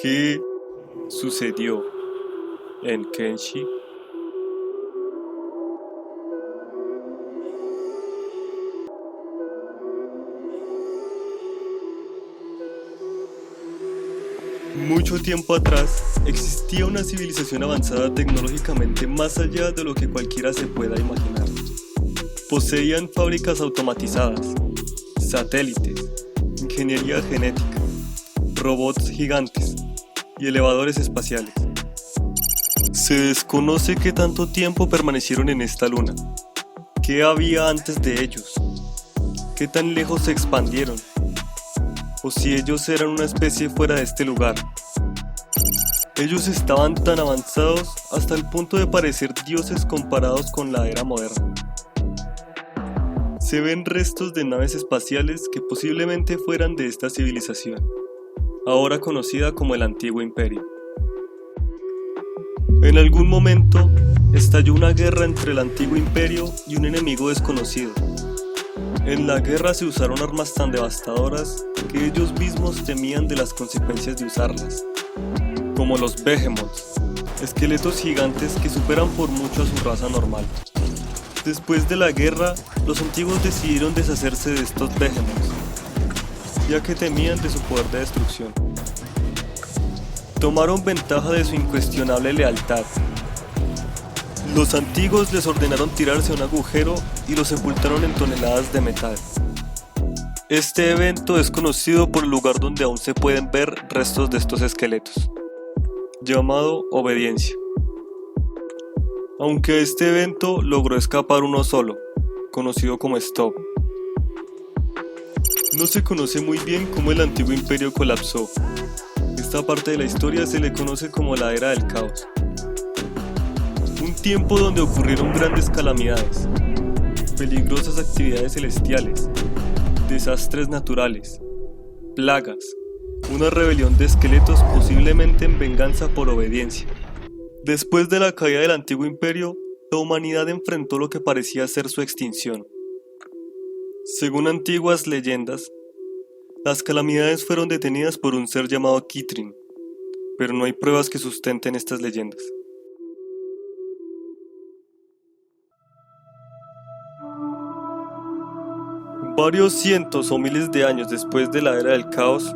¿Qué sucedió en Kenshi? Mucho tiempo atrás, existía una civilización avanzada tecnológicamente más allá de lo que cualquiera se pueda imaginar. Poseían fábricas automatizadas, satélites, ingeniería genética, robots gigantes y elevadores espaciales. Se desconoce qué tanto tiempo permanecieron en esta luna, qué había antes de ellos, qué tan lejos se expandieron, o si ellos eran una especie fuera de este lugar. Ellos estaban tan avanzados hasta el punto de parecer dioses comparados con la era moderna. Se ven restos de naves espaciales que posiblemente fueran de esta civilización, ahora conocida como el Antiguo Imperio. En algún momento, estalló una guerra entre el Antiguo Imperio y un enemigo desconocido. En la guerra se usaron armas tan devastadoras que ellos mismos temían de las consecuencias de usarlas, como los Behemoths, esqueletos gigantes que superan por mucho a su raza normal. Después de la guerra, los antiguos decidieron deshacerse de estos Behemoths, ya que temían de su poder de destrucción. Tomaron ventaja de su incuestionable lealtad. Los antiguos les ordenaron tirarse a un agujero y los sepultaron en toneladas de metal. Este evento es conocido por el lugar donde aún se pueden ver restos de estos esqueletos, llamado Obediencia. Aunque de este evento logró escapar uno solo, conocido como Stop. No se conoce muy bien cómo el Antiguo Imperio colapsó. Esta parte de la historia se le conoce como la Era del Caos. Un tiempo donde ocurrieron grandes calamidades, peligrosas actividades celestiales, desastres naturales, plagas, una rebelión de esqueletos posiblemente en venganza por obediencia. Después de la caída del Antiguo Imperio, la humanidad enfrentó lo que parecía ser su extinción. Según antiguas leyendas, las calamidades fueron detenidas por un ser llamado Kitrin, pero no hay pruebas que sustenten estas leyendas. Varios cientos o miles de años después de la Era del Caos,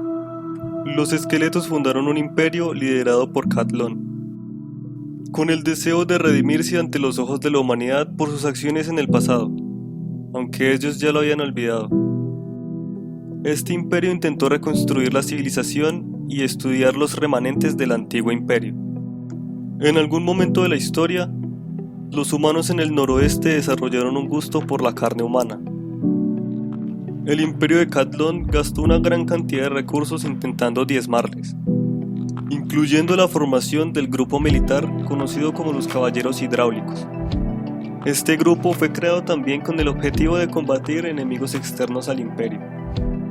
los esqueletos fundaron un imperio liderado por Cathlon, con el deseo de redimirse ante los ojos de la humanidad por sus acciones en el pasado, aunque ellos ya lo habían olvidado. Este imperio intentó reconstruir la civilización y estudiar los remanentes del Antiguo Imperio. En algún momento de la historia, los humanos en el noroeste desarrollaron un gusto por la carne humana. El imperio de Cathlon gastó una gran cantidad de recursos intentando diezmarles, incluyendo la formación del grupo militar conocido como los Caballeros Hidráulicos. Este grupo fue creado también con el objetivo de combatir enemigos externos al imperio,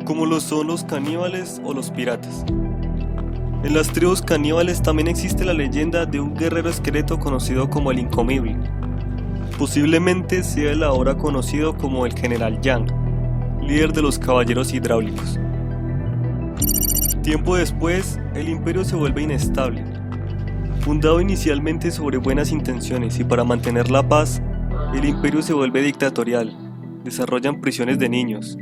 como lo son los caníbales o los piratas. En las tribus caníbales también existe la leyenda de un guerrero esqueleto conocido como el Incomible. Posiblemente sea el ahora conocido como el General Yang, líder de los Caballeros Hidráulicos. Tiempo después, el imperio se vuelve inestable. Fundado inicialmente sobre buenas intenciones y para mantener la paz, el imperio se vuelve dictatorial, desarrollan prisiones de niños,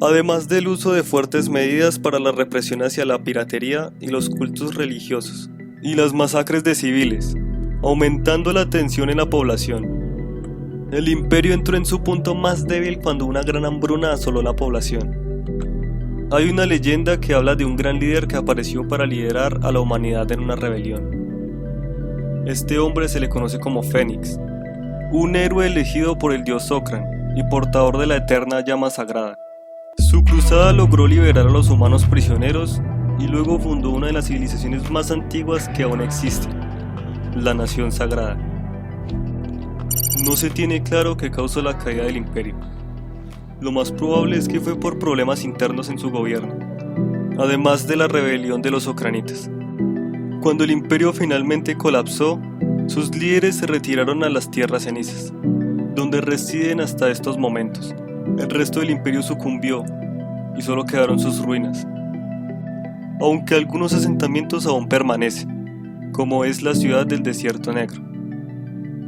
además del uso de fuertes medidas para la represión hacia la piratería y los cultos religiosos, y las masacres de civiles, aumentando la tensión en la población. El imperio entró en su punto más débil cuando una gran hambruna asoló la población. Hay una leyenda que habla de un gran líder que apareció para liderar a la humanidad en una rebelión. Este hombre se le conoce como Fénix, un héroe elegido por el dios Okran y portador de la eterna llama sagrada. Su cruzada logró liberar a los humanos prisioneros y luego fundó una de las civilizaciones más antiguas que aún existen, la Nación Sagrada. No se tiene claro qué causó la caída del imperio. Lo más probable es que fue por problemas internos en su gobierno, además de la rebelión de los okranitas. Cuando el imperio finalmente colapsó, sus líderes se retiraron a las tierras cenizas, donde residen hasta estos momentos. El resto del imperio sucumbió y solo quedaron sus ruinas. aunque algunos asentamientos aún permanecen, como es la ciudad del Desierto Negro,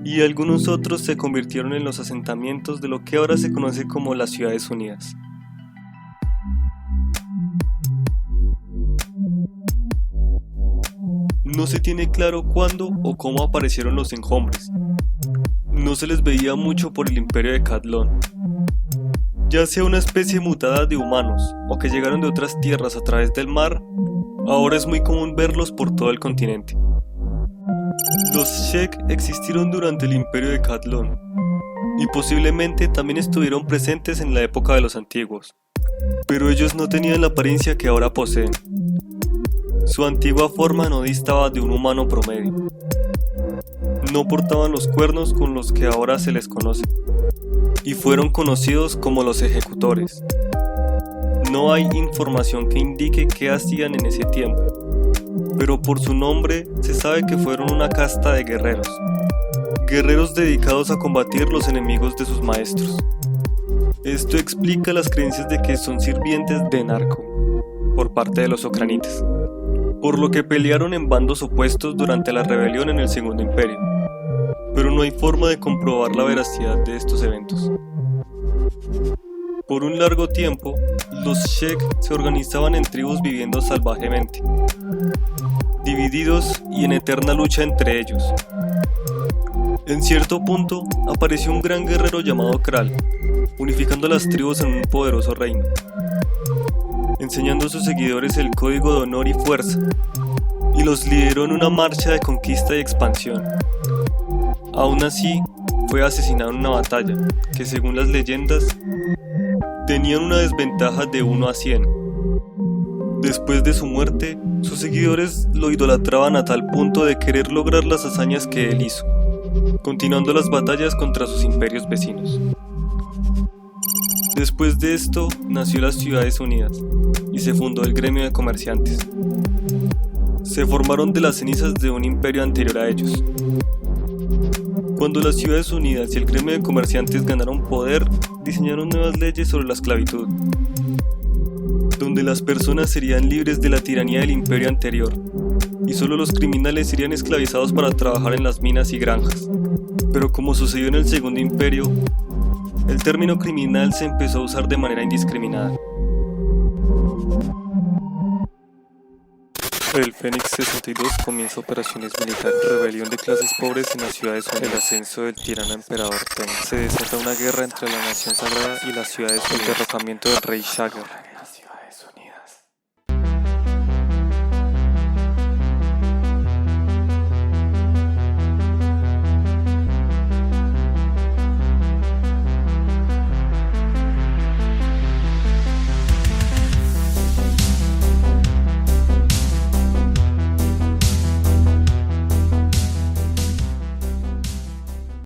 y algunos otros se convirtieron en los asentamientos de lo que ahora se conoce como las Ciudades Unidas. No se tiene claro cuándo o cómo aparecieron los enjombres. No se les veía mucho por el imperio de Cathlon. Ya sea una especie mutada de humanos o que llegaron de otras tierras a través del mar, ahora es muy común verlos por todo el continente. Los Shek existieron durante el imperio de Cathlon y posiblemente también estuvieron presentes en la época de los antiguos, pero ellos no tenían la apariencia que ahora poseen. Su antigua forma no distaba de un humano promedio. No portaban los cuernos con los que ahora se les conoce, y fueron conocidos como los ejecutores. No hay información que indique qué hacían en ese tiempo, pero por su nombre se sabe que fueron una casta de guerreros dedicados a combatir los enemigos de sus maestros. Esto explica las creencias de que son sirvientes de Narko por parte de los Okranitas, por lo que pelearon en bandos opuestos durante la rebelión en el Segundo Imperio, pero no hay forma de comprobar la veracidad de estos eventos. Por un largo tiempo, los Shek se organizaban en tribus viviendo salvajemente, divididos y en eterna lucha entre ellos. En cierto punto, apareció un gran guerrero llamado Kral, unificando las tribus en un poderoso reino, enseñando a sus seguidores el código de honor y fuerza, y los lideró en una marcha de conquista y expansión. Aún así, fue asesinado en una batalla que, según las leyendas, tenían una desventaja de 1 a 100. Después de su muerte, sus seguidores lo idolatraban a tal punto de querer lograr las hazañas que él hizo, continuando las batallas contra sus imperios vecinos. Después de esto, nació las Ciudades Unidas y se fundó el gremio de comerciantes. Se formaron de las cenizas de un imperio anterior a ellos. Cuando las Ciudades Unidas y el gremio de comerciantes ganaron poder, diseñaron nuevas leyes sobre la esclavitud, donde las personas serían libres de la tiranía del imperio anterior, y solo los criminales serían esclavizados para trabajar en las minas y granjas. Pero como sucedió en el Segundo Imperio, el término criminal se empezó a usar de manera indiscriminada. El Fénix 62 comienza operaciones militares, rebelión de clases pobres en las Ciudades Unidas, el ascenso del tirano emperador Ten, se desata una guerra entre la Nación Sagrada y las Ciudades, el derrocamiento del rey Shagger,